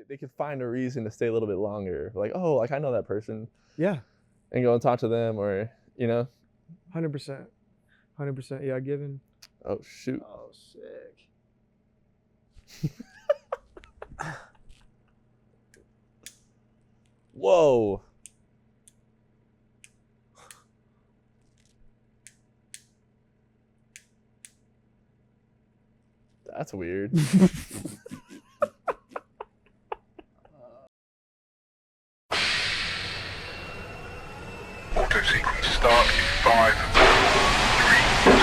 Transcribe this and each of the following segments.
they could find a reason to stay a little bit longer. Like, oh, like I know that person. Yeah. And go and talk to them, or 100%. 100%. Yeah, given. Oh shoot. Oh, sick. Whoa. That's weird. Auto sequence start in 5, 4, 3, 2, 1.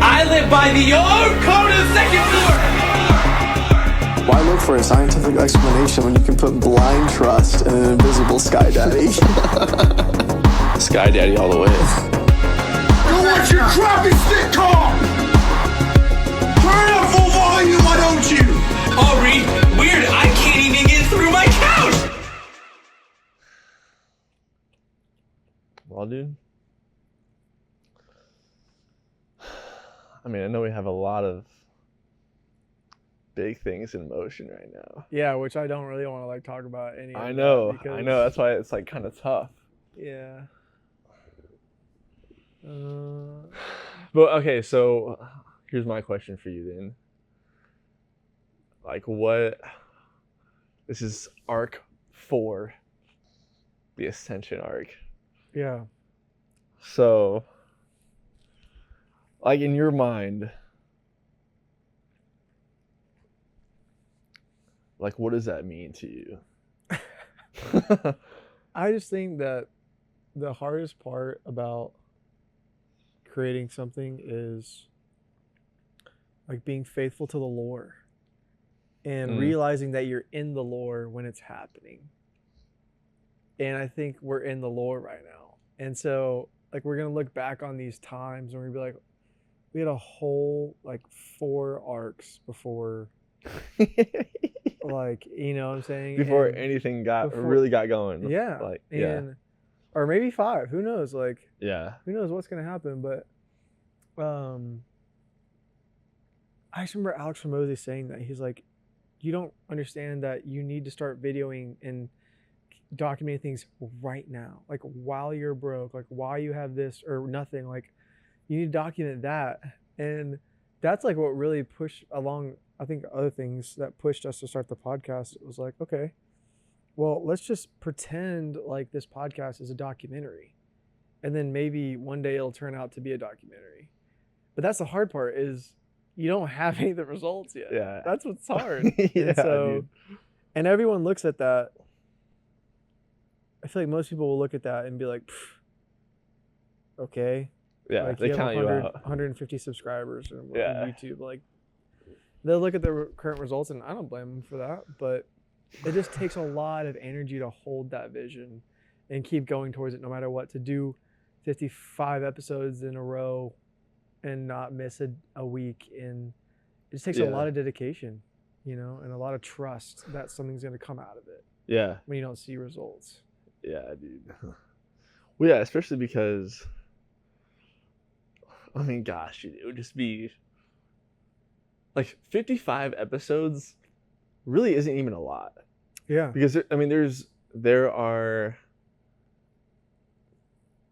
I live by the old code of second floor! Why look for a scientific explanation when you can put blind trust in an invisible Sky Daddy? Sky Daddy all the way. Go watch your crappy sitcom! Turn up full volume, why don't you? Aubrey, weird, I can't even get through my couch! Well, dude. I mean, I know we have a lot of big things in motion right now. Yeah, which I don't really want to like talk about any of I that know. because, That's why it's like kind of tough. Yeah. But okay, so here's my question for you then. Like, this is arc 4, the Ascension arc. Yeah. So, like, in your mind, like, what does that mean to you? I just think that the hardest part about creating something is like being faithful to the lore and realizing that you're in the lore when it's happening. And I think we're in the lore right now. And so like we're going to look back on these times and we're going to be like, we had a whole like 4 arcs before like, you know what I'm saying? Before And anything really got going. yeah. Like, and or maybe 5, who knows? Like, yeah. who knows what's going to happen, but I just remember Alex Hormozy saying that. He's like, you don't understand that you need to start videoing and documenting things right now. Like while you're broke, like while you have this or nothing, like you need to document that. And that's like what really pushed along, I think, other things that pushed us to start the podcast. It was like, okay, well, let's just pretend like this podcast is a documentary. And then maybe one day it'll turn out to be a documentary. But that's the hard part is you don't have any of the results yet. Yeah. That's what's hard. Yeah, and dude. and everyone looks at that. I feel like most people will look at that and be like, okay. Yeah, like they you have count you out. 150 subscribers on Yeah. YouTube. Like they'll look at the current results and I don't blame them for that. But it just takes a lot of energy to hold that vision and keep going towards it no matter what, to do 55 episodes in a row and not miss a week. And it just takes a lot of dedication, you know, and a lot of trust that something's going to come out of it Yeah. when you don't see results. Yeah, dude. Well, yeah, especially because, I mean, gosh, dude, it would just be like 55 episodes really isn't even a lot. Yeah. Because, I mean, there are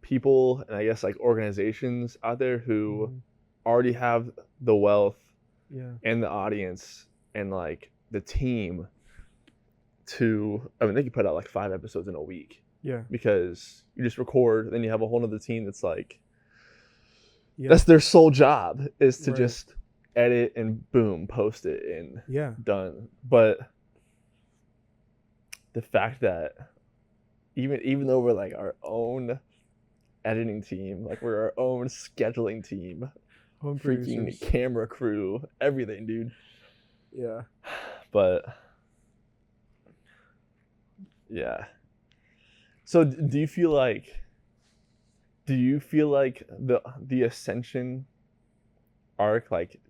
people and I guess like organizations out there who already have the wealth and the audience and like the team to, I mean, they could put out like 5 episodes in a week. Yeah. Because you just record, then you have a whole other team that's like, that's their sole job is to just edit and boom, post it and done. But the fact that even though we're like our own editing team, like we're our own scheduling team, home freaking producers, camera crew, everything, dude. Yeah. But yeah. So do you feel like the Ascension arc, like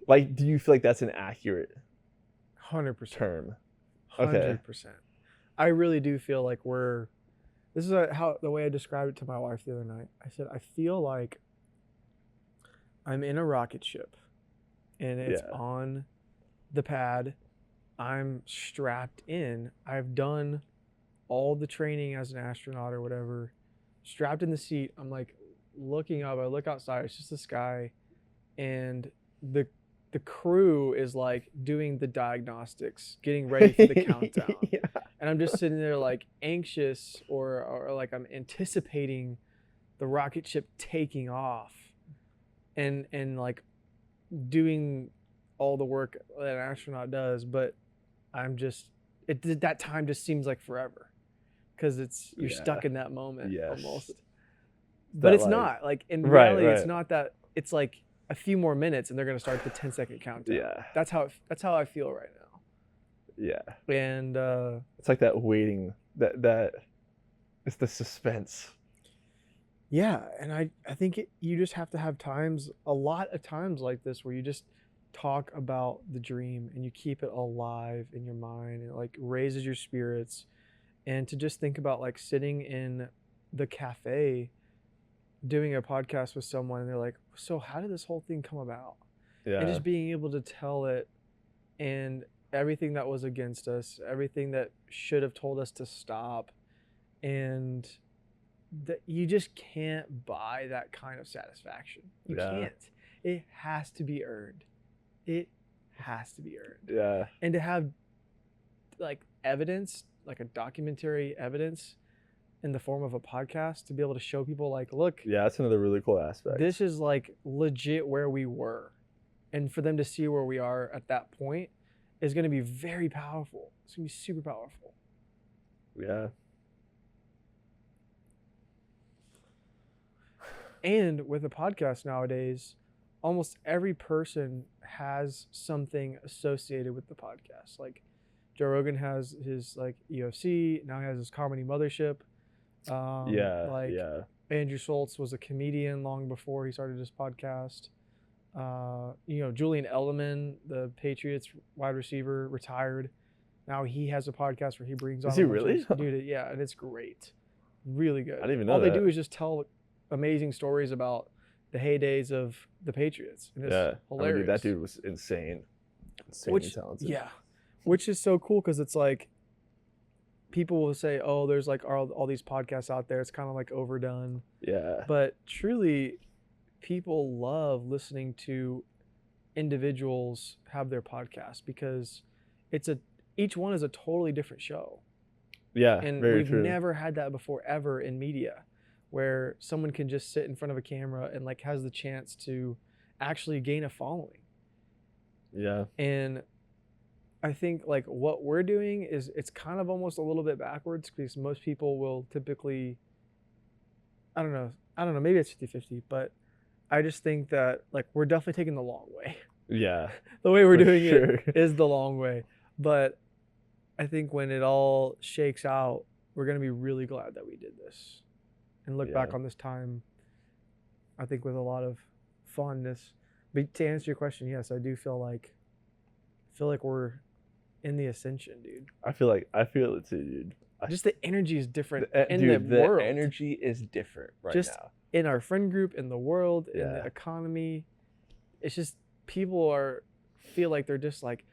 do you feel like that's an accurate 100% term? 100%. I really do feel like this is the way I described it to my wife the other night. I said, I feel like I'm in a rocket ship and it's on the pad. I'm strapped in. I've done all the training as an astronaut or whatever, strapped in the seat. I'm like looking up, I look outside, it's just the sky, and the crew is like doing the diagnostics, getting ready for the countdown. And I'm just sitting there like anxious or like I'm anticipating the rocket ship taking off and like doing all the work that an astronaut does, but I'm just that time just seems like forever because you're stuck in that moment almost. But That, it's like- not like in reality, right. it's not that. It's like a few more minutes and they're gonna start the 10-second countdown. Yeah. That's how I feel right now. Yeah. And It's like that waiting, that it's the suspense. yeah, and I think you just have to have a lot of times like this where you just talk about the dream and you keep it alive in your mind and it like raises your spirits, and to just think about like sitting in the cafe doing a podcast with someone and they're like, so how did this whole thing come about? Yeah. And just being able to tell it, and everything that was against us, everything that should have told us to stop, and that you just can't buy that kind of satisfaction. You can't. It has to be earned. It has to be earned. Yeah. And to have like evidence, like a documentary evidence in the form of a podcast, to be able to show people like, look, Yeah, that's another really cool aspect. this is like legit where we were. And for them to see where we are at that point is going to be very powerful. It's going to be super powerful. Yeah. And with a podcast nowadays, almost every person has something associated with the podcast. Like Joe Rogan has his like UFC, now he has his comedy mothership. Andrew Schultz was a comedian long before he started his podcast. Julian Edelman, the Patriots wide receiver, retired. Now he has a podcast where he brings on. Is he a bunch of- really? Dude, yeah, and it's great. Really good. I didn't even know All that. they do is just tell amazing stories about the heydays of the Patriots. And it's Yeah. hilarious. Dude, that dude was insane. Insanely talented. Yeah. Which is so cool because it's like people will say, oh, there's like all these podcasts out there. It's kind of like overdone. Yeah. But truly, people love listening to individuals have their podcast because each one is a totally different show. Yeah. And very we've true. never had that before ever in media, where someone can just sit in front of a camera and like has the chance to actually gain a following. Yeah. And I think like what we're doing is it's kind of almost a little bit backwards because most people will typically, I don't know, maybe it's 50-50, but I just think that like we're definitely taking the long way. Yeah. The way we're For doing sure. it is the long way. But I think when it all shakes out, we're going to be really glad that we did this and look back Yeah. on this time, I think, with a lot of fondness. But to answer your question, yes, I do feel like we're in the ascension, dude. I feel it too, dude. Just the energy is different in Dude, the world. energy is different right Just now. in our friend group, in the world, in the Yeah. economy. It's just people feel like they're just like,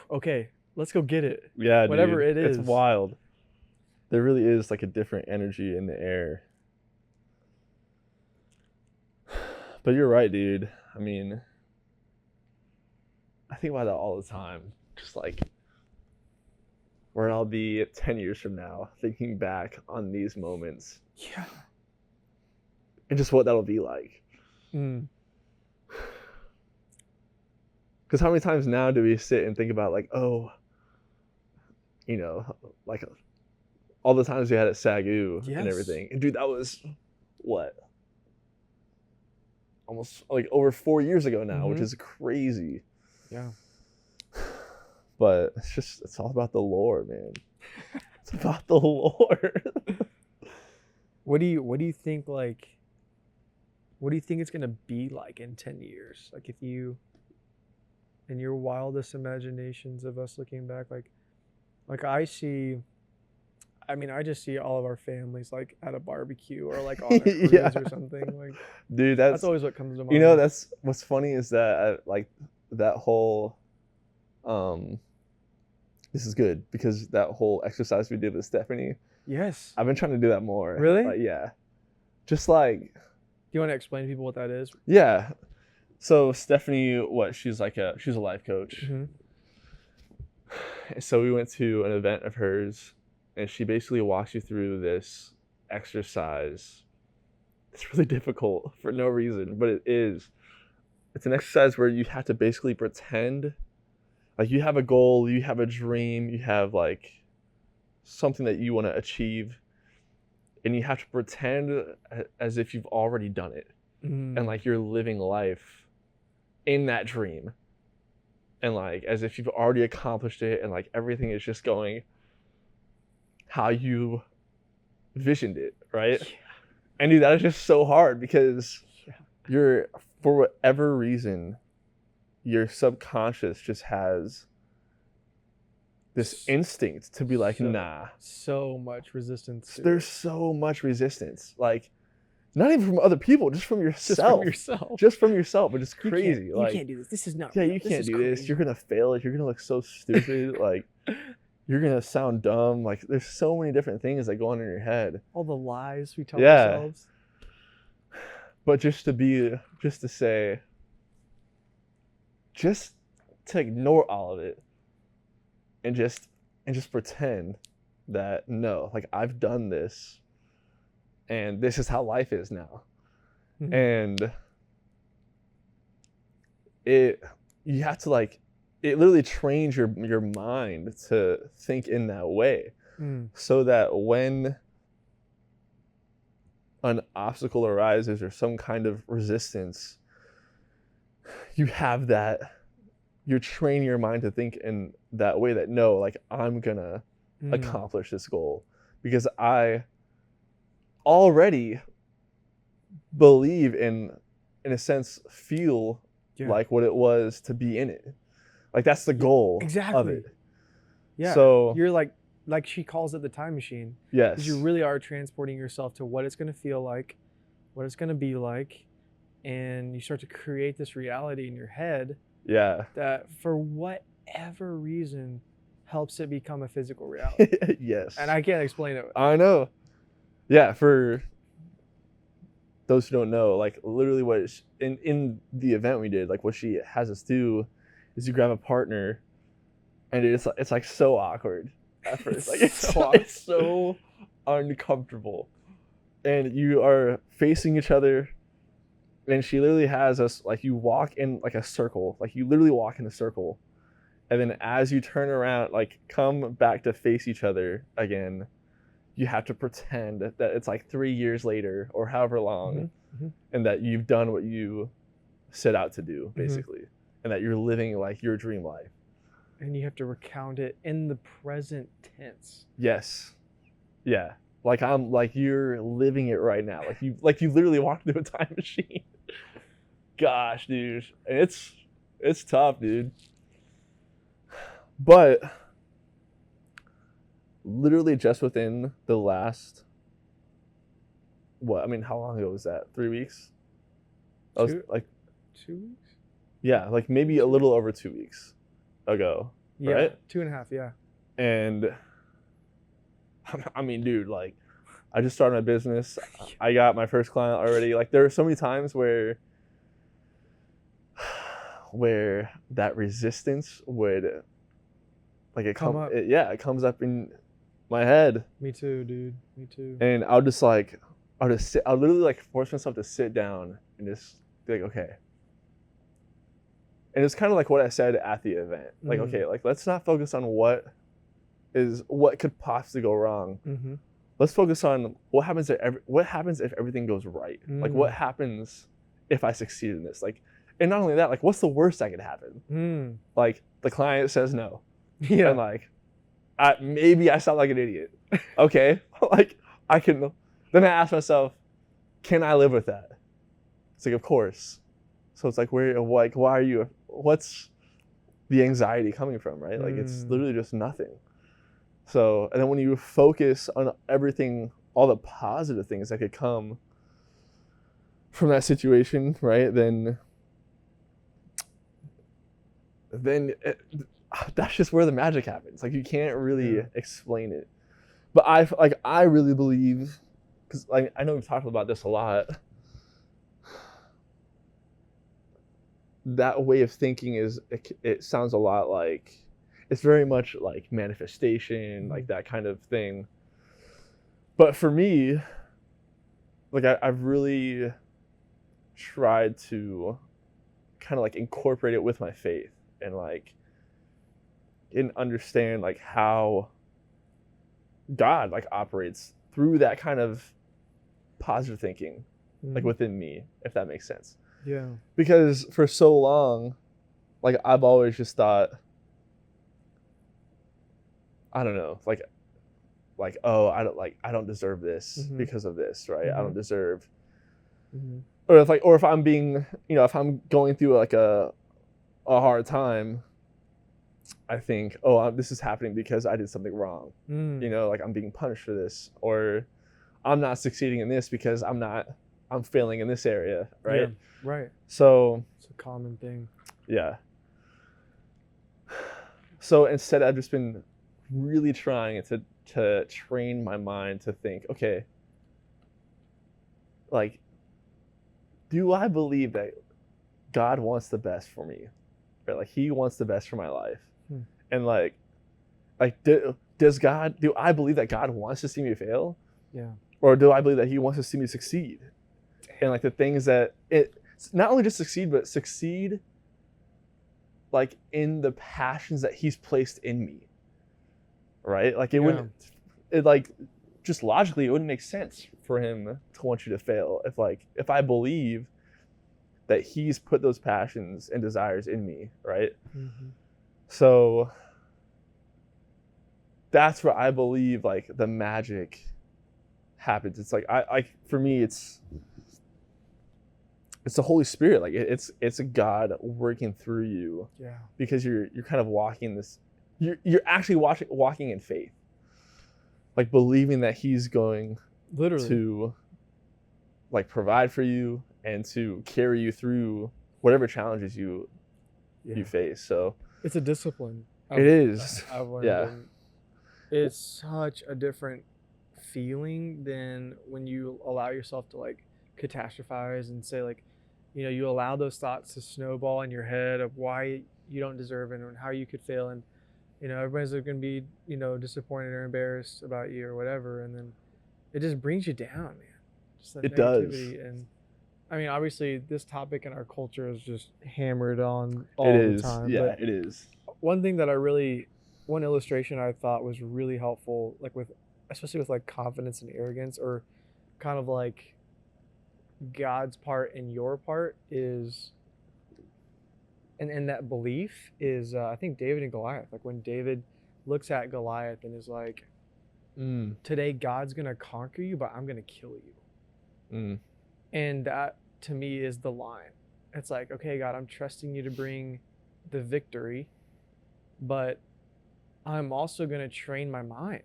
okay, let's go get it. Yeah, whatever dude. it is. It's wild. There really is like a different energy in the air. But you're right, dude. I mean, I think about that all the time. Just like where I'll be 10 years from now, thinking back on these moments Yeah. and just what that'll be like. Mm. Because how many times now do we sit and think about like, oh, like all the times we had at SAGU Yes. and everything. And dude, that was what? Almost like over 4 years ago now, which Mhm. is crazy. Yeah. But it's all about the lore, man. It's about the lore. What do you think it's gonna be like in 10 years? Like if you, in your wildest imaginations of us looking back, like I see I mean, I just see all of our families like at a barbecue or like on a cruise Yeah. or something. Like Dude, that's always what comes to mind. you know, that's what's funny is that like that whole this is good because that whole exercise we did with Stephanie, Yes. I've been trying to do that more. Really? Like, yeah. Just like, Do you want to explain to people what that is? yeah. So Stephanie, she's a life coach. Mm-hmm. So we went to an event of hers, and she basically walks you through this exercise. It's really difficult for no reason, but it is. It's an exercise where you have to basically pretend like you have a goal, you have a dream, you have like something that you want to achieve, and you have to pretend as if you've already done it, and like you're living life in that dream, and like as if you've already accomplished it, and like everything is just going how you visioned it, right? Yeah. And dude, that is just so hard because Yeah. you're, for whatever reason, your subconscious just has this instinct to be like, nah. So much resistance. to There's it. so much resistance, like not even from other people, just from Just yourself. from yourself. Just from yourself, which is You crazy. can't, Like, you can't do this. This is not. yeah, real. you can't is do this. crazy. You're gonna fail. You're gonna look so stupid. Like, you're gonna sound dumb. Like, there's so many different things that go on in your head. all the lies we tell Yeah. ourselves. But just to say, just to ignore all of it, and just pretend that no, like I've done this, and this is how life is now, Mhm. and you have to like, it literally trains your mind to think in that way, so that when an obstacle arises or some kind of resistance, you have that, you're training your mind to think in that way that no, like I'm gonna accomplish this goal because I already believe in a sense, feel Yeah. like what it was to be in it. Like that's the goal of exactly. it. Yeah. So You're like she calls it the time machine. yes, Because you really are transporting yourself to what it's going to feel like, what it's going to be like, and you start to create this reality in your head yeah, that for whatever reason helps it become a physical reality. yes. And I can't explain it. I know. Yeah, for those who don't know, like literally what in the event we did, like what she has us do is you grab a partner, and it's like so awkward at first. Like it's so uncomfortable. And you are facing each other, and she literally has us like you walk in like a circle. Like you literally walk in a circle. And then as you turn around, like come back to face each other again, you have to pretend that it's like 3 years later or however long, and that you've done what you set out to do, basically, and that you're living like your dream life. And you have to recount it in the present tense. Yes. Yeah. Like you're living it right now. Like you literally walked through a time machine. Gosh, dude. And it's tough, dude. But literally just within the last, how long ago was that? 3 weeks? I was 2 like, 2 weeks? yeah, like maybe a little over 2 weeks ago. Yeah, Right? 2.5, yeah. And I mean, dude, like I just started my business. I got my first client already. Like there are so many times where that resistance would like it Come up. it comes up in my head, Me too, dude. Me too. and I'll literally like force myself to sit down and just be like, okay. And it's kind of like what I said at the event. Like, okay, like let's not focus on what could possibly go wrong. Mm-hmm. Let's focus on what happens if everything goes right. Like what happens if I succeed in this? Like, and not only that, like what's the worst that could happen? Like the client says no. Yeah. And like maybe I sound like an idiot. Okay. Like then I ask myself, can I live with that? It's like, of course. So it's like, what's the anxiety coming from, right? Like it's literally just nothing. So, and then when you focus on everything, all the positive things that could come from that situation, right? Then that's just where the magic happens. Like, you can't really explain it. But I really believe, because I know we've talked about this a lot, that way of thinking it sounds a lot like, it's very much like manifestation, like that kind of thing. But for me, like I've really tried to kind of like incorporate it with my faith and like and understand like how God like operates through that kind of positive thinking, like within me, if that makes sense. Yeah. Because for so long, like I've always just thought, I don't know, like oh, I don't deserve this because of this, right? I don't deserve, or if I'm being, if I'm going through like a hard time, I think, oh, this is happening because I did something wrong. Like I'm being punished for this, or I'm not succeeding in this because I'm failing in this area, right? Yeah, right. So it's a common thing. Yeah. So instead, I've just been really trying to train my mind to think, okay, like, do I believe that God wants the best for me? Right? Like, he wants the best for my life. And like do I believe that God wants to see me fail? Yeah. Or do I believe that he wants to see me succeed? And like the things that not only just succeed, but succeed like in the passions that he's placed in me. Right? Like it like just logically, it wouldn't make sense for him to want you to fail if I believe that he's put those passions and desires in me, right? So that's where I believe like the magic happens. It's like for me, it's the Holy Spirit. Like it's a God working through you. Yeah. Because you're kind of walking this. You're actually walking in faith, like believing that he's going literally to like provide for you and to carry you through whatever challenges you face. So it's a discipline. It is. I've learned. Yeah. It's such a different feeling than when you allow yourself to like catastrophize and say like, you allow those thoughts to snowball in your head of why you don't deserve it and how you could fail, and everybody's going to be disappointed or embarrassed about you or whatever, and then it just brings you down, man. Just that it does. And I mean, obviously, this topic in our culture is just hammered on all the time. Yeah, it is. One thing that one illustration I thought was really helpful, like especially with like confidence and arrogance, or kind of like God's part and your part is, and that belief is, I think David and Goliath. Like when David looks at Goliath and is like, today God's gonna conquer you, but I'm gonna kill you. And that to me is the line. It's like, okay, God, I'm trusting you to bring the victory, but I'm also going to train my mind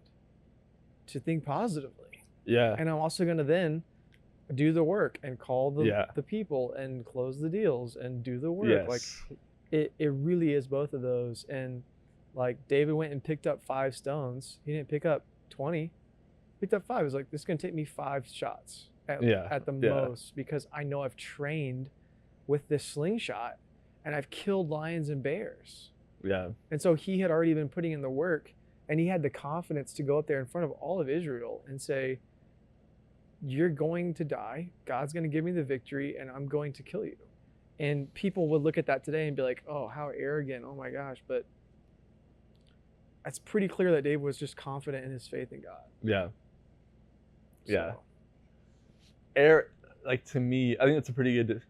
to think positively. Yeah. And I'm also going to then do the work and call the people and close the deals and do the work. Yes. Like it really is both of those. And like David went and picked up 5 stones. He didn't pick up 20. He picked up 5. He was like, this is going to take me 5 shots at the most, because I know I've trained with this slingshot and I've killed lions and bears. Yeah. And so he had already been putting in the work, and he had the confidence to go up there in front of all of Israel and say, you're going to die. God's going to give me the victory, and I'm going to kill you. And people would look at that today and be like, oh, how arrogant. Oh my gosh. But it's pretty clear that David was just confident in his faith in God. Yeah. So. Yeah. Like to me, I think that's a pretty good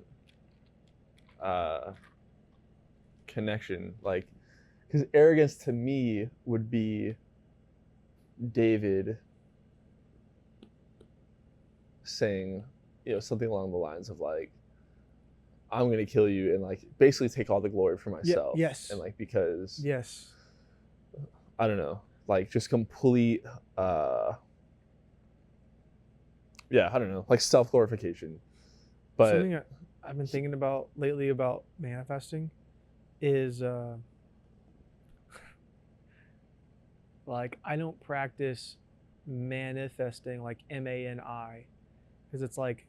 connection. Like, because arrogance to me would be David saying, something along the lines of like, I'm gonna kill you and like basically take all the glory for myself. Yes. And like because yes, I don't know. like just complete yeah, I don't know, like self-glorification. But something I've been thinking about lately about manifesting is like I don't practice manifesting like MANI, because it's like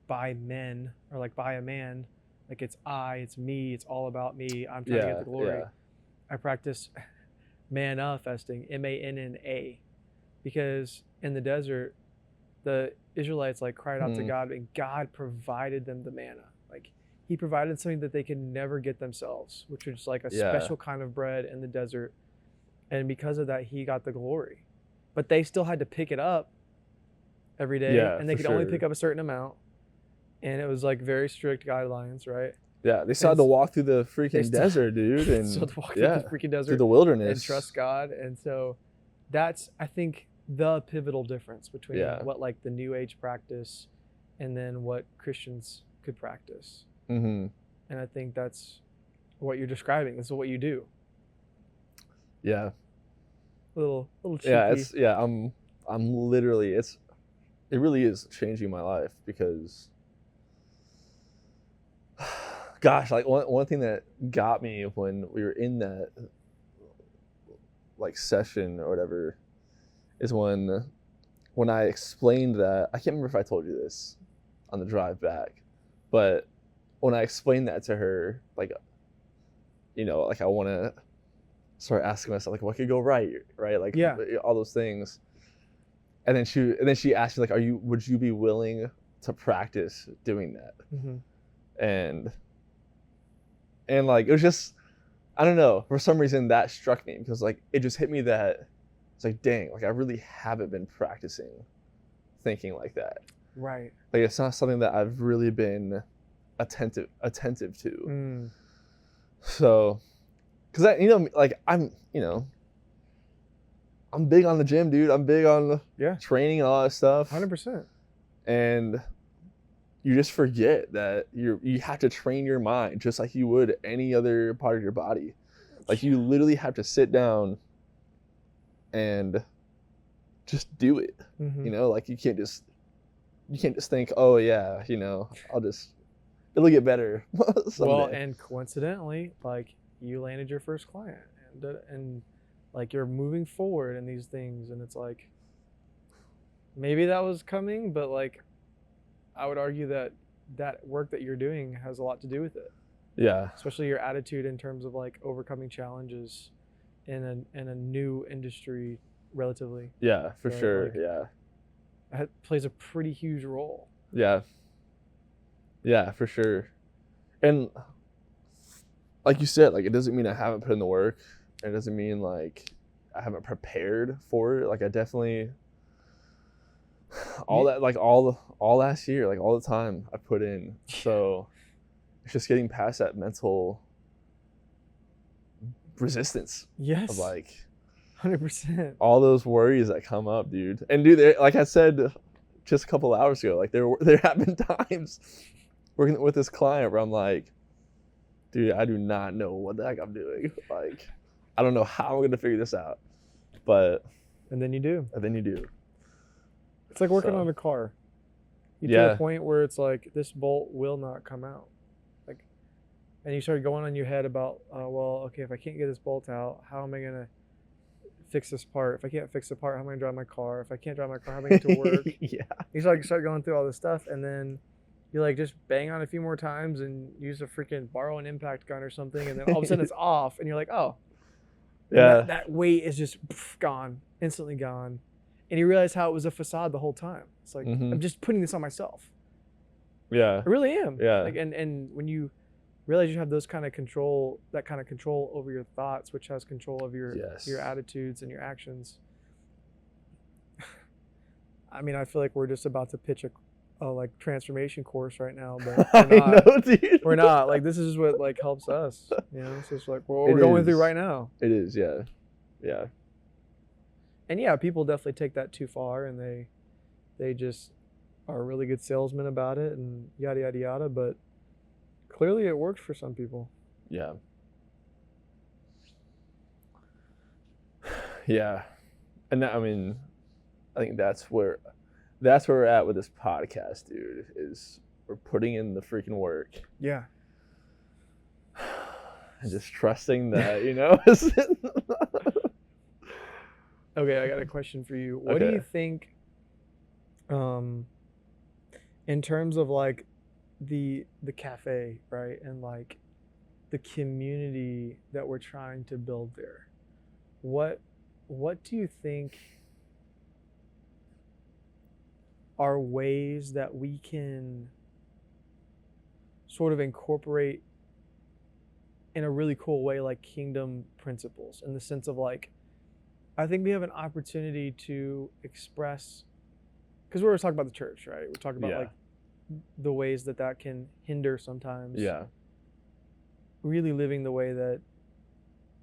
by men or like by a man, like it's it's me, it's all about me, I'm trying to get the glory. I practice manifesting, MANNA, because in the desert the Israelites like cried out to God, and God provided them the manna. Like he provided something that they could never get themselves, which was like a special kind of bread in the desert. And because of that, he got the glory. But they still had to pick it up every day, and they could only pick up a certain amount. And it was like very strict guidelines, right? Yeah, they still had to walk through the freaking desert, dude. And still had to walk through the freaking desert, through the wilderness, and trust God. And so that's, I think, the pivotal difference between what like the New Age practice and then what Christians could practice. And I think that's what you're describing. This is what you do. Yeah. A little cheeky. I'm literally, it really is changing my life, because gosh, like one thing that got me when we were in that like session or whatever is when I explained that, I can't remember if I told you this on the drive back, but when I explained that to her, like, you know, like I want to start asking myself, like, what could go right? Like, all those things. And then she asked me, like, would you be willing to practice doing that? And like, it was just, I don't know, for some reason that struck me, because like, it just hit me that it's like, dang, like I really haven't been practicing thinking like that. Right. Like it's not something that I've really been attentive to. So, because I, you know, like I'm big on the gym, dude. I'm big on training and all that stuff. 100%. And you just forget that you have to train your mind just like you would any other part of your body. Like you literally have to sit down and just do it. You know, like you can't just think, oh yeah, you know, it'll get better someday. Well, and coincidentally, like you landed your first client, and like you're moving forward in these things, and it's like maybe that was coming, but like I would argue that work that you're doing has a lot to do with it. Yeah. Especially your attitude in terms of like overcoming challenges in a new industry, relatively. Yeah, for sure. Like, yeah. That plays a pretty huge role. Yeah. Yeah, for sure. And like you said, like it doesn't mean I haven't put in the work. It doesn't mean like I haven't prepared for it. Like I definitely all last year, like all the time I put in. So it's just getting past that mental resistance. Yes. Of like 100%. all those worries that come up, dude. And dude, like I said just a couple hours ago, like there have been times working with this client where I'm like, dude, I do not know what the heck I'm doing. Like, I don't know how I'm gonna figure this out. And then you do. It's like working on a car. You get to a point where it's like, this bolt will not come out. Like, and you start going on your head about, well, okay, if I can't get this bolt out, how am I going to fix this part? If I can't fix the part, how am I going to drive my car? If I can't drive my car, how am I going to get to work? You start going through all this stuff, and then you like just bang on a few more times and use a freaking borrow an impact gun or something, and then all of a sudden it's off, and you're like, oh. Yeah. That weight is just gone, instantly gone. And you realize how it was a facade the whole time. It's like, I'm just putting this on myself. Yeah. I really am. Yeah. Like, and when you realize you have that kind of control over your thoughts, which has control of your attitudes and your actions. I mean, I feel like we're just about to pitch a like transformation course right now, but we're not. I know, dude. We're not. Like, this is what like helps us. You know, it's just like what we're going through right now. It is, yeah. Yeah. And yeah, people definitely take that too far, and they just are really good salesmen about it and yada yada yada, but clearly it works for some people. Yeah. Yeah. And that, I mean, I think that's where we're at with this podcast, dude, is we're putting in the freaking work. Yeah. And just trusting that, you know. Okay, I got a question for you. What do you think, in terms of like the cafe, right, and like the community that we're trying to build there? What do you think are ways that we can sort of incorporate in a really cool way like kingdom principles, in the sense of like, I think we have an opportunity to express, because we're talking about the church, right? We're talking about like the ways that can hinder sometimes. Yeah. Really living the way that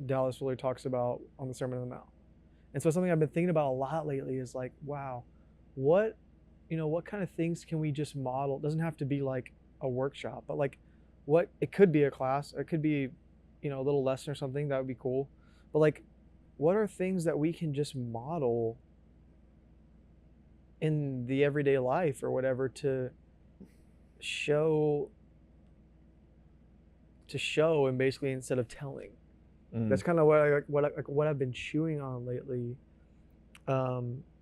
Dallas Willard talks about on the Sermon on the Mount. And so something I've been thinking about a lot lately is like, wow, what kind of things can we just model? It doesn't have to be like a workshop, but like it could be a class, it could be, a little lesson or something, that would be cool. But like, what are things that we can just model in the everyday life or whatever to show and basically instead of telling? That's kind of what I've been chewing on lately,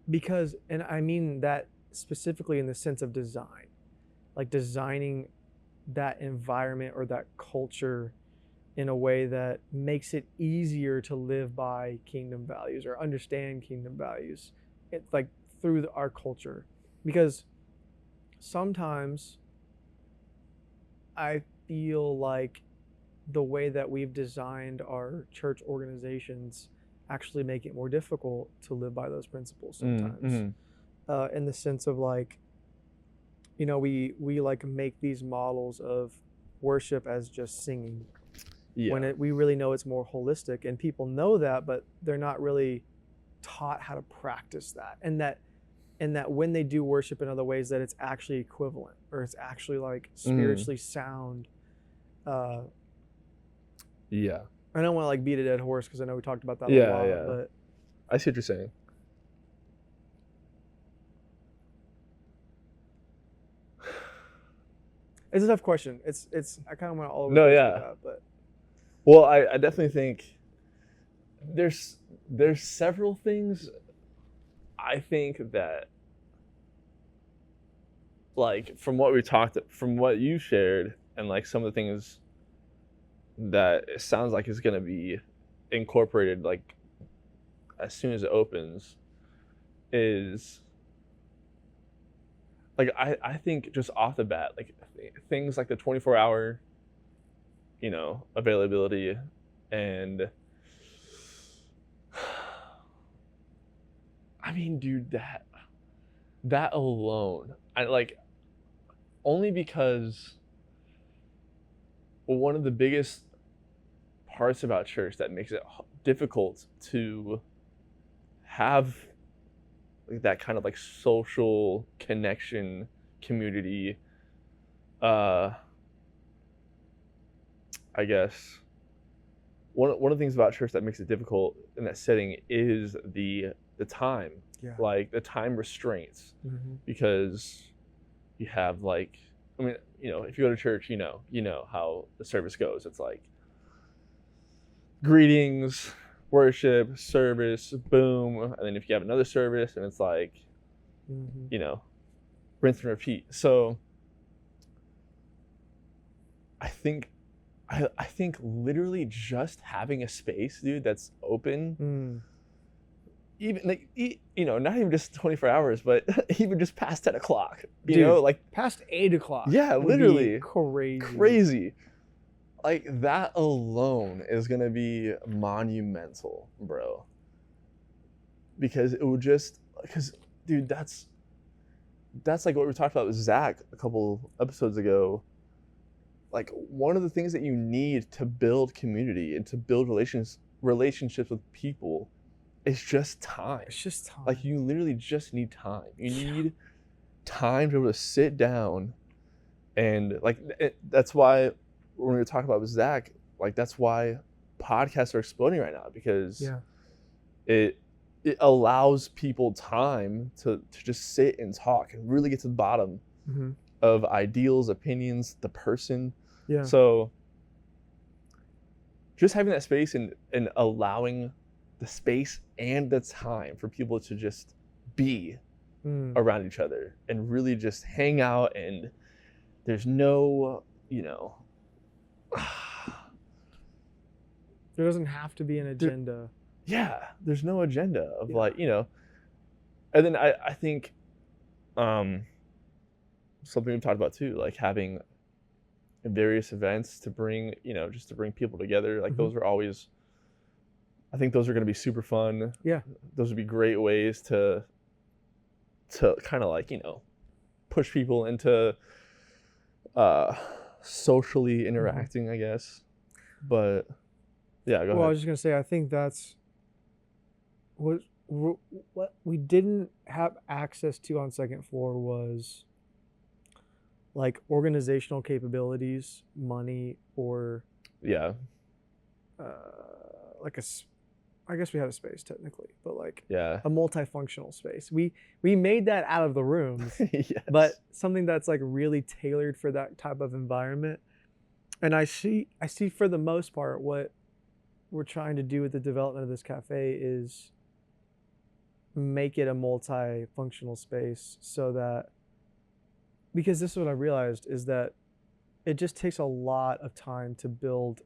because, and I mean that specifically in the sense of design, like designing that environment or that culture in a way that makes it easier to live by kingdom values or understand kingdom values, like through our culture. Because sometimes I feel like the way that we've designed our church organizations actually make it more difficult to live by those principles sometimes. In the sense of like, we like make these models of worship as just singing, when we really know it's more holistic, and people know that, but they're not really taught how to practice that, and that when they do worship in other ways, that it's actually equivalent, or it's actually like spiritually sound. I don't want to like beat a dead horse, because I know we talked about that a lot, but I see what you're saying. It's a tough question. It's I kind of want to all over that, but well, I definitely think there's several things I think that, like, from what you shared, and like some of the things that it sounds like is going to be incorporated like as soon as it opens, is like I think just off the bat, like things like the 24-hour availability, and I mean, dude, that alone, I like, only because one of the biggest parts about church that makes it difficult to have like that kind of like social connection, community, I guess one of the things about church that makes it difficult in that setting is the time, like the time restraints, because you have like, I mean, if you go to church, you know how the service goes. It's like greetings, worship, service, boom, and then if you have another service, and it's like, rinse and repeat. So I think literally just having a space, dude, that's open, even like, not even just 24 hours, but even just past 10 o'clock, you know, like past 8 o'clock. Yeah, literally crazy. Like that alone is gonna be monumental, bro. Because dude, that's like what we talked about with Zach a couple episodes ago. Like, one of the things that you need to build community and to build relationships with people is just time. It's just time. Like, you literally just need time. You need time to be able to sit down, and like that's why when we were talking about with Zach, like that's why podcasts are exploding right now, because it allows people time to just sit and talk and really get to the bottom of ideals, opinions, the person. Yeah. So just having that space and allowing the space and the time for people to just be around each other and really just hang out, and there's no, there doesn't have to be an agenda. There's no agenda of and then I think something we've talked about too, like having various events to bring, just to bring people together. Like those are always, I think those are going to be super fun. Yeah. Those would be great ways to kind of like, push people into socially interacting, I guess. But yeah, go ahead. Well, I was just going to say, I think that's what we didn't have access to on second floor was like organizational capabilities, money, or like I guess we had a space technically, but like a multifunctional space. We made that out of the rooms, yes. But something that's like really tailored for that type of environment. And I see for the most part what we're trying to do with the development of this cafe is make it a multifunctional space, so that, because this is what I realized, is that it just takes a lot of time to build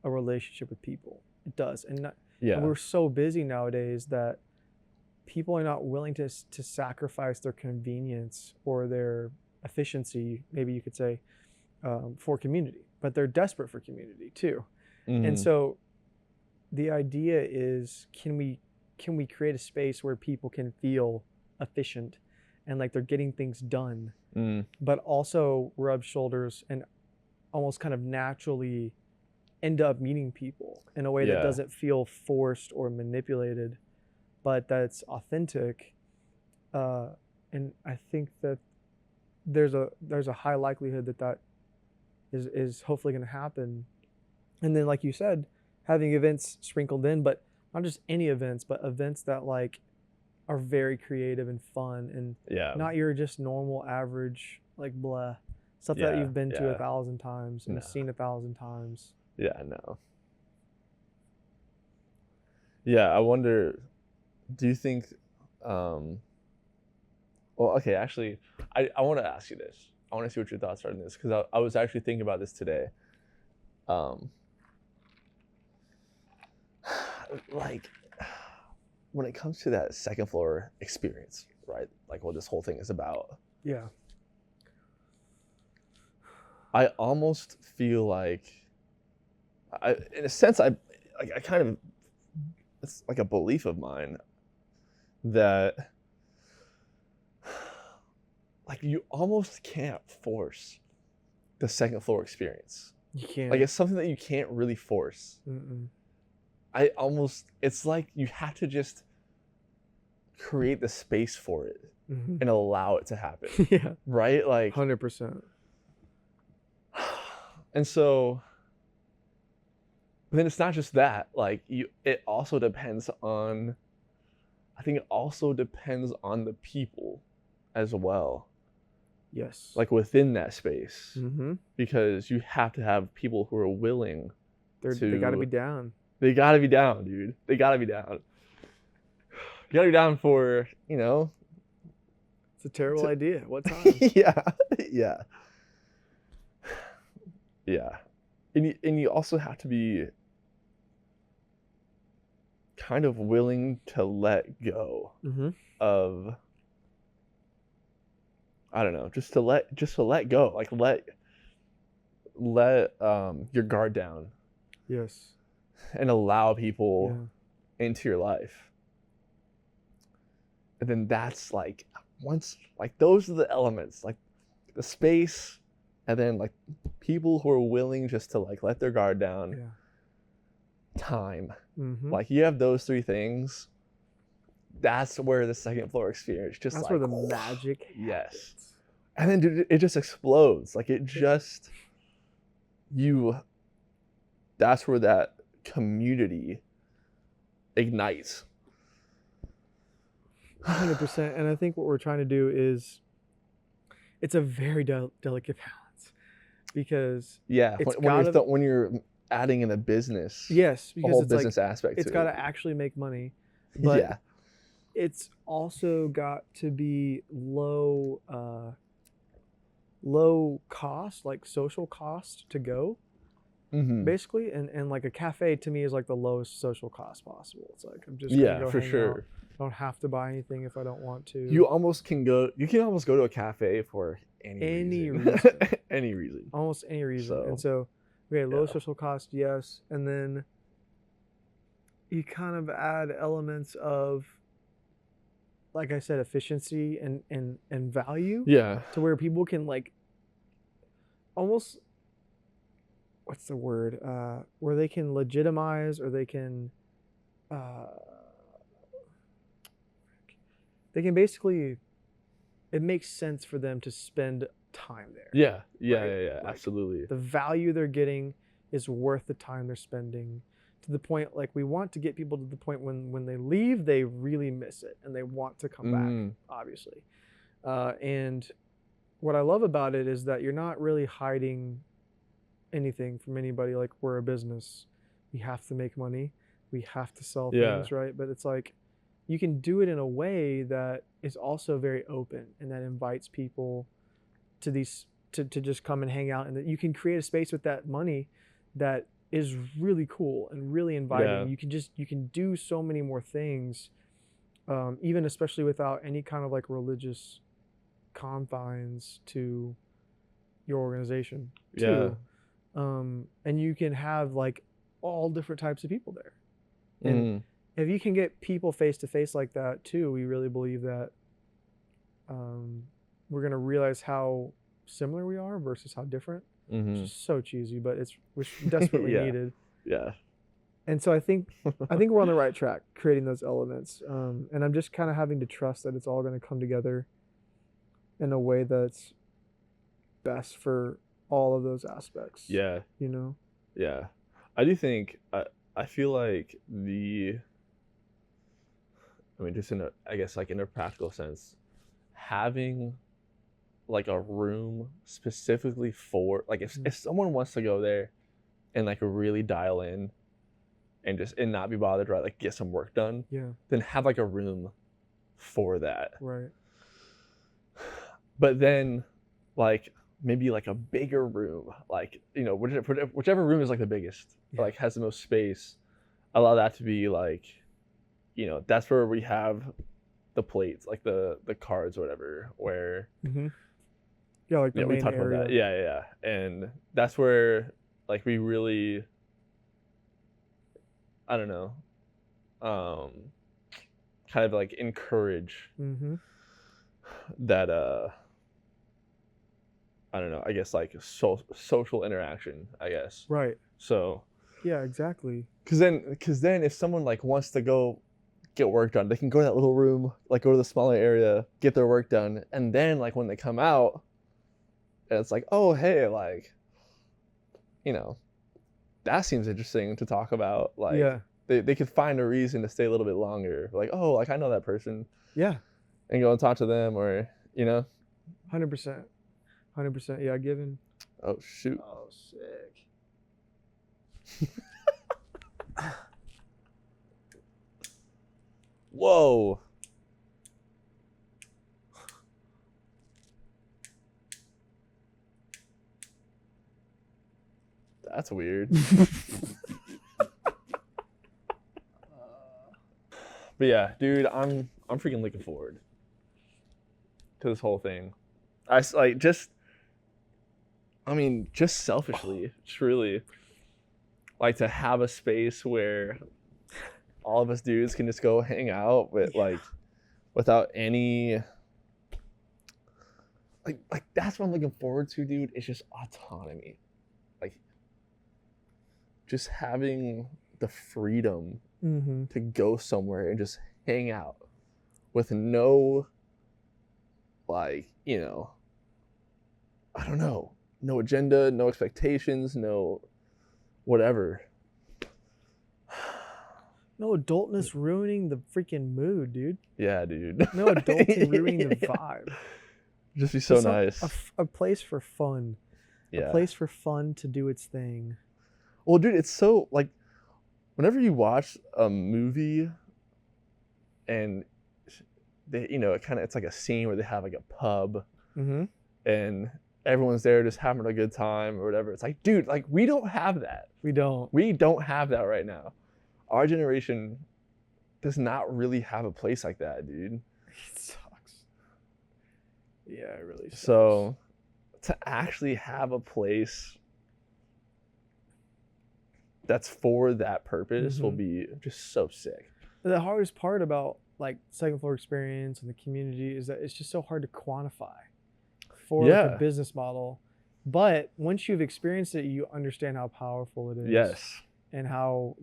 a relationship with people. It does. And we're so busy nowadays that people are not willing to sacrifice their convenience or their efficiency, maybe you could say, for community, but they're desperate for community too. And so the idea is, can we create a space where people can feel efficient and like they're getting things done, but also rub shoulders and almost kind of naturally end up meeting people in a way that doesn't feel forced or manipulated, but that's authentic. And I think that there's a high likelihood that is hopefully going to happen. And then, like you said, having events sprinkled in, but not just any events, but events that like are very creative and fun, and not your just normal average like blah stuff that you've been to 1,000 times and seen 1,000 times. Yeah, no. Yeah, I wonder, do you think, well, okay, actually, I want to ask you this. I want to see what your thoughts are on this, because I was actually thinking about this today. Like, when it comes to that second floor experience, right? Like what this whole thing is about. Yeah. I almost feel like, in a sense, I kind of, it's like a belief of mine that like you almost can't force the second floor experience. You can't. Like it's something that you can't really force. It's like you have to just create the space for it and allow it to happen. Yeah. Right? Like 100%. And so, but then it's not just that, like it also depends on, I think it also depends on the people as well. Yes. Like within that space, because you have to have people who are willing they got to be down. They got to be down, dude. They got to be down. You got to be down for, It's a terrible idea. What time? Yeah. And you also have to be kind of willing to let go of, I don't know, just to let go, like let your guard down. Yes. And allow people into your life. And then that's like, once, like those are the elements, like the space, and then like people who are willing just to like let their guard down. Time. Like you have those three things, that's where the second floor experience just, that's like, where the magic happens. Yes. And then dude, it just explodes. Like it just, that's where that community ignites. 100%. And I think what we're trying to do is, it's a very delicate balance, because it's when you're adding in a business, yes, a because whole it's business like, aspect it's to got to it. actually make money, but Yeah. it's also got to be low cost, like social cost to go, basically. And like a cafe to me is like the lowest social cost possible. It's like, I'm just gonna go for hang sure. out. I don't have to buy anything if I don't want to. You can almost go to a cafe for any reason. Any reason. Almost any reason. And so, okay, low social cost, yes. And then you kind of add elements of, like I said, efficiency and value. Yeah. To where people can like almost, what's the word? Where they can legitimize, or they can basically, it makes sense for them to spend time there. Yeah. Like, Absolutely. The value they're getting is worth the time they're spending, to the point, like, we want to get people to the point when they leave, they really miss it and they want to come back, obviously. And what I love about it is that you're not really hiding anything from anybody. Like, we're a business, we have to make money, we have to sell things, right? But it's like, you can do it in a way that is also very open, and that invites people to these to just come and hang out, and that you can create a space with that money that is really cool and really inviting. You can do so many more things, even especially without any kind of like religious confines to your organization too. And you can have like all different types of people there. And if you can get people face to face like that too, we really believe that we're gonna realize how similar we are versus how different. It's just so cheesy, but it's desperately needed. Yeah. And so I think we're on the right track, creating those elements. And I'm just kind of having to trust that it's all going to come together in a way that's best for all of those aspects. Yeah. You know? Yeah. I do think, I feel like just in a practical sense, having like a room specifically for, like, if someone wants to go there and like really dial in and not be bothered, right, like get some work done, then have like a room for that. Right. But then like maybe like a bigger room, like, you know, whichever room is like the biggest, like has the most space, allow that to be like, you know, that's where we have the plates, like the cards or whatever, where yeah, like the main we talked area. about that. Yeah. And that's where like we really, I don't know, kind of like encourage that I don't know, I guess like social interaction, I guess. Right. So yeah, exactly. Because then if someone like wants to go get work done, they can go to that little room, like go to the smaller area, get their work done, and then like when they come out, and it's like, oh hey, like, you know, that seems interesting to talk about. Like, they could find a reason to stay a little bit longer. Like, oh, like I know that person. Yeah. And go and talk to them, or, you know. 100%. 100%. Yeah, given. Oh shoot. Oh, sick. Whoa. That's weird. But yeah, dude, I'm freaking looking forward to this whole thing. Just selfishly, truly, like to have a space where all of us dudes can just go hang out with like without any like that's what I'm looking forward to, dude. It's just autonomy. Like just having the freedom to go somewhere and just hang out with no, like, you know, I don't know, no agenda, no expectations, no whatever. No adultness ruining the freaking mood, dude. Yeah, dude. No adulting ruining the vibe. Just be so Just nice. A place for fun. Yeah. A place for fun to do its thing. Well, dude, it's so like whenever you watch a movie and they, you know, it's like a scene where they have like a pub Mm-hmm. and everyone's there just having a good time or whatever. It's like, dude, like we don't have that. We don't. We don't have that right now. Our generation does not really have a place like that, dude. It sucks. Yeah, it really sucks. So to actually have a place that's for that purpose will be just so sick. The hardest part about like second floor experience and the community is that it's just so hard to quantify for like a business model. But once you've experienced it, you understand how powerful it is. Yes. And how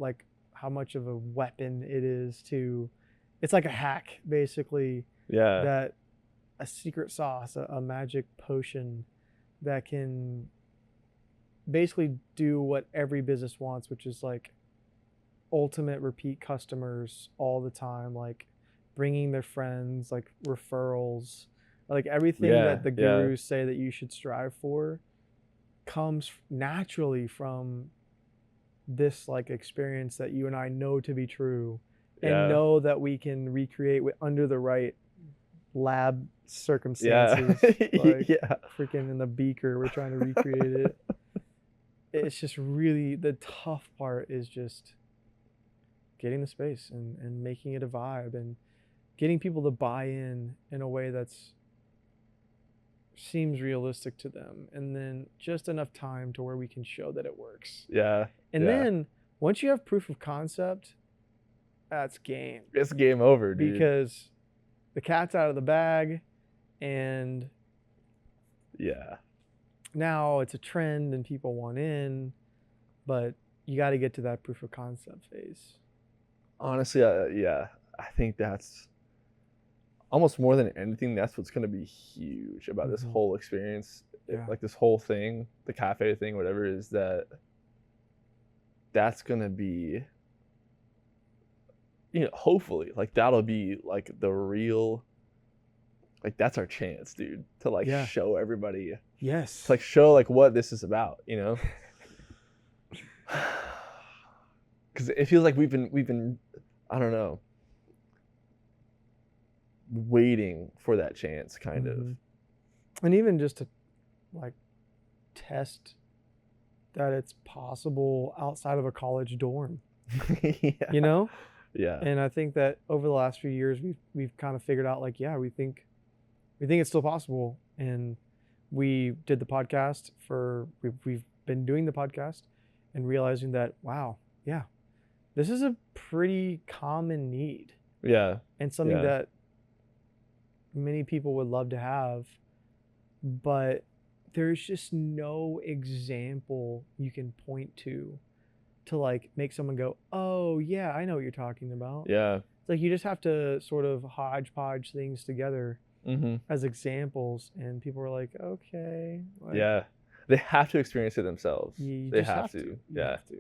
much of a weapon it is to, it's like a hack basically. Yeah. That a secret sauce, a magic potion that can basically do what every business wants, which is like ultimate repeat customers all the time, like bringing their friends, like referrals, like everything that the gurus say that you should strive for comes naturally from this like experience that you and I know to be true and know that we can recreate under the right lab circumstances. Like freaking in the beaker, we're trying to recreate it. It's just really, the tough part is just getting the space and making it a vibe and getting people to buy in a way that's seems realistic to them, and then just enough time to where we can show that it works. Yeah. And then once you have proof of concept, that's game. It's game over, dude. Because the cat's out of the bag, and now it's a trend and people want in, but you got to get to that proof of concept phase. Honestly, I think that's almost more than anything, that's what's going to be huge about this whole experience. Like this whole thing, the cafe thing, whatever, is that's going to be, you know, hopefully, like that'll be like the real, like that's our chance, dude, to like show everybody. Yes. To like show like what this is about, you know? Because it feels like we've been, I don't know, waiting for that chance, kind of. And even just to like test that it's possible outside of a college dorm. You know? Yeah. And I think that over the last few years we've kind of figured out like, we think it's still possible. And we did the podcast we've been doing the podcast and realizing that, wow, this is a pretty common need. Yeah. And something that many people would love to have, but there's just no example you can point to like make someone go, oh yeah, I know what you're talking about. Yeah. It's like you just have to sort of hodgepodge things together as examples, and people are like, okay. Like, they have to experience it themselves. They have to. You have to.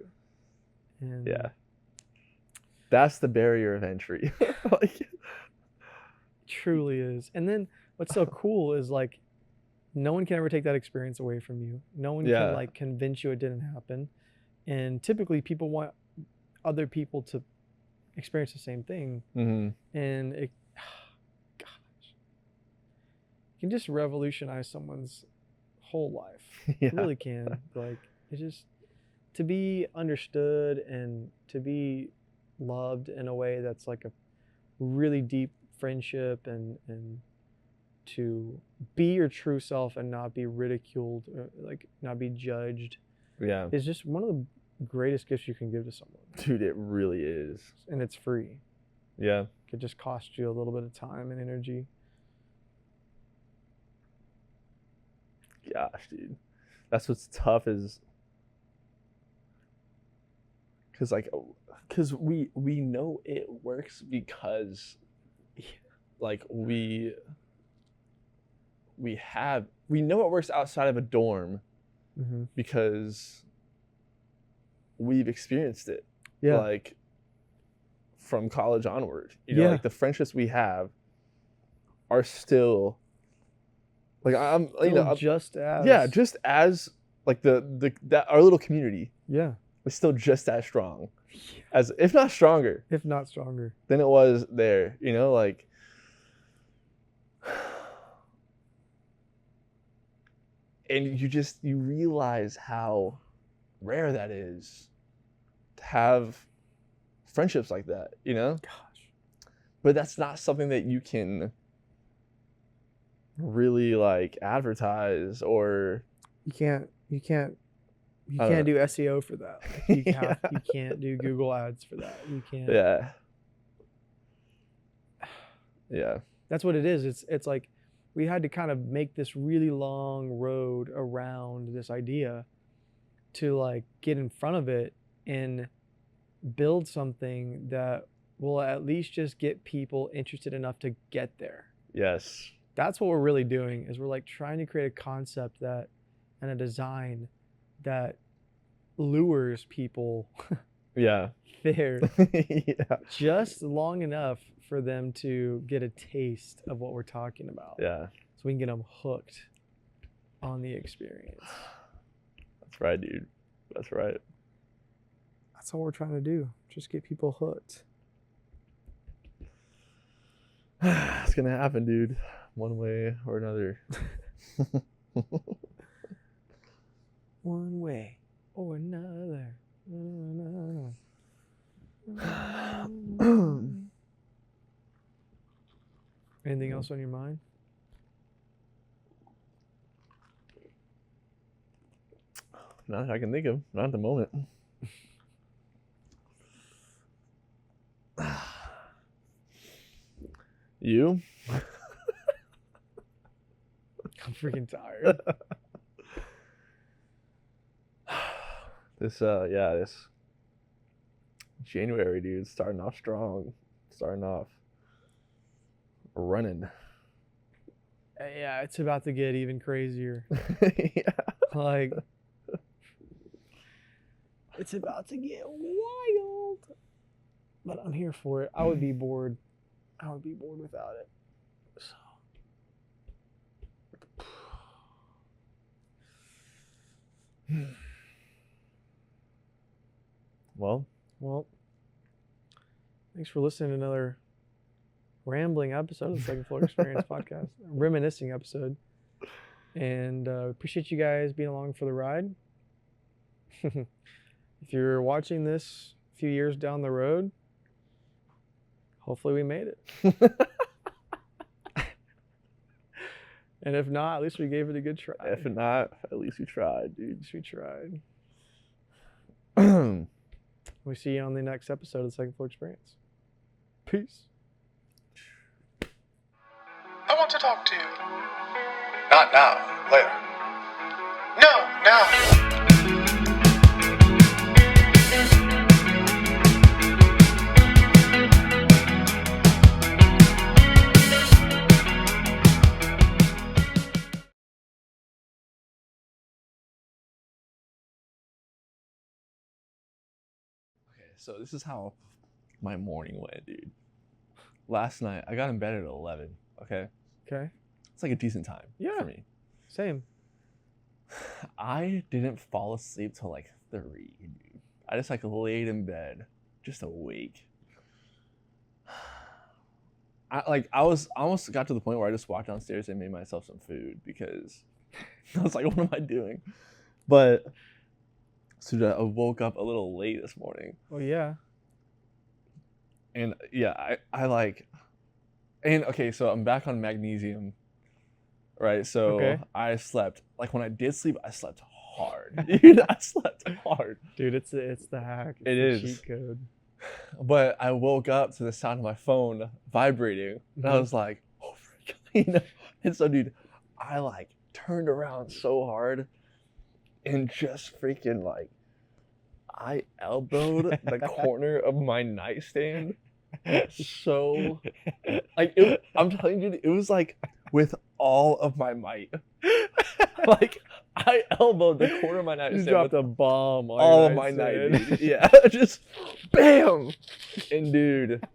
And that's the barrier of entry. Like, truly is. And then what's so cool is like no one can ever take that experience away from you. No one can like convince you it didn't happen. And typically people want other people to experience the same thing. And it, gosh, it can just revolutionize someone's whole life. It really can. Like, it's just to be understood and to be loved in a way that's like a really deep friendship, and to be your true self and not be ridiculed, or like not be judged, is just one of the greatest gifts you can give to someone. Dude, it really is. And it's free. It could just cost you a little bit of time and energy. Gosh, dude, that's what's tough is because we know it works because like we know it works outside of a dorm because we've experienced it. Like from college onward. You know, Yeah. like the friendships we have are still like I'm you know I'm- just as just as like that our little community yeah, is still just as strong as if not stronger if not stronger. than it was there. You know, like and you realize how rare that is to have friendships like that, you know? Gosh. But that's not something that you can really like advertise or You can't I don't do SEO for that. Like, Yeah. you can't do Google ads for that. You can't. yeah. Yeah. That's what it is. It's like we had to kind of make this really long road around this idea to like get in front of it and build something that will at least just get people interested enough to get there. Yes. That's what we're really doing, is we're like trying to create a concept that and a design that lures people Yeah. there Yeah. just long enough for them to get a taste of what we're talking about. Yeah. So we can get them hooked on the experience. That's right, dude. That's right. That's all we're trying to do. Just get people hooked. It's gonna happen, dude. One way or another. One way or another. Anything else on your mind? Not that I can think of. Not at the moment. You? I'm freaking tired. This January, dude, starting off strong. Starting off running. Yeah, it's about to get even crazier. Yeah. Like, it's about to get wild. But I'm here for it. I would be bored. I would be bored without it. So. Well, thanks for listening to another rambling episode of the Second Floor Experience podcast, reminiscing episode. And appreciate you guys being along for the ride. If you're watching this a few years down the road, hopefully we made it. And if not, at least we gave it a good try. If not, at least we tried, dude. At least we tried. We see you on the next episode of the Second Floor Experience. Peace. I want to talk to you. Not now, later. No, now. So this is how my morning went, dude. Last night, I got in bed at 11, okay? Okay. It's like a decent time for me. Same. I didn't fall asleep till like 3, dude. I just like laid in bed, just awake. I almost got to the point where I just walked downstairs and made myself some food because I was like, what am I doing? But so I woke up a little late this morning. Well, yeah. And yeah, I like, and okay, so I'm back on magnesium, right? So Okay. I slept, like when I did sleep, I slept hard. Dude, I slept hard. Dude, it's the hack. It's It the is. cheat code. But I woke up to the sound of my phone vibrating, and I Mhm. was like, oh, frick, you know? And so, dude, I like turned around so hard and just freaking like, I elbowed the corner of my nightstand so, like, I'm telling you, it was like with all of my might. Like, I elbowed the corner of my You nightstand dropped with a bomb on all your of my night, nightstand. dude. Yeah, just bam. And dude,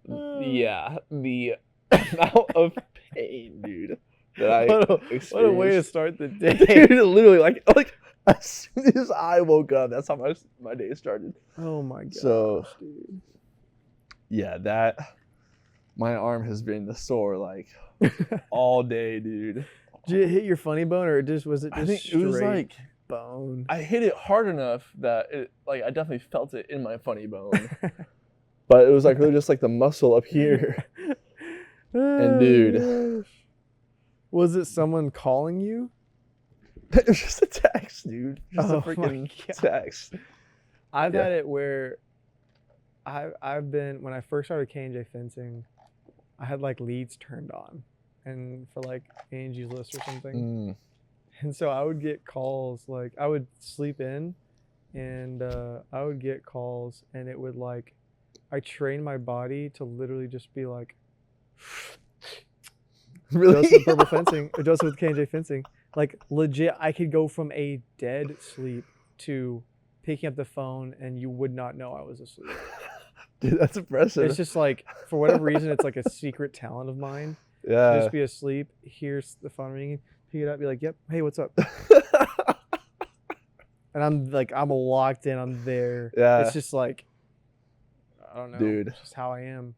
yeah, the amount of pain, dude, that I What a way to experienced. start the day. Dude, literally, like as soon as I woke up, that's how my day started. Oh my god. So, dude. yeah, my arm has been sore like all day, dude. Did it hit your funny bone, or was it I just think straight it was like bone? I hit it hard enough that I definitely felt it in my funny bone, but it was like really just like the muscle up here. And dude, was it someone calling you? it was just a text, dude. Just Oh a my freaking God. text. I've Yeah. had it where I've been, when I first started K&J fencing, I had like leads turned on, and for like Angie's List or something. And so I would get calls, like I would sleep in, and I would get calls, and it would like, I trained my body to literally just be like, Really? Joseph Purple Fencing, or Joseph with K&J Fencing, like legit, I could go from a dead sleep to picking up the phone, and you would not know I was asleep. Dude, that's impressive. It's just like, for whatever reason, it's like a secret talent of mine. yeah. Just be asleep, here's the phone ringing, pick it up, be like, yep, hey, what's up? And I'm like, I'm locked in, I'm there. Yeah. It's just like, I don't know. Dude. It's just how I am.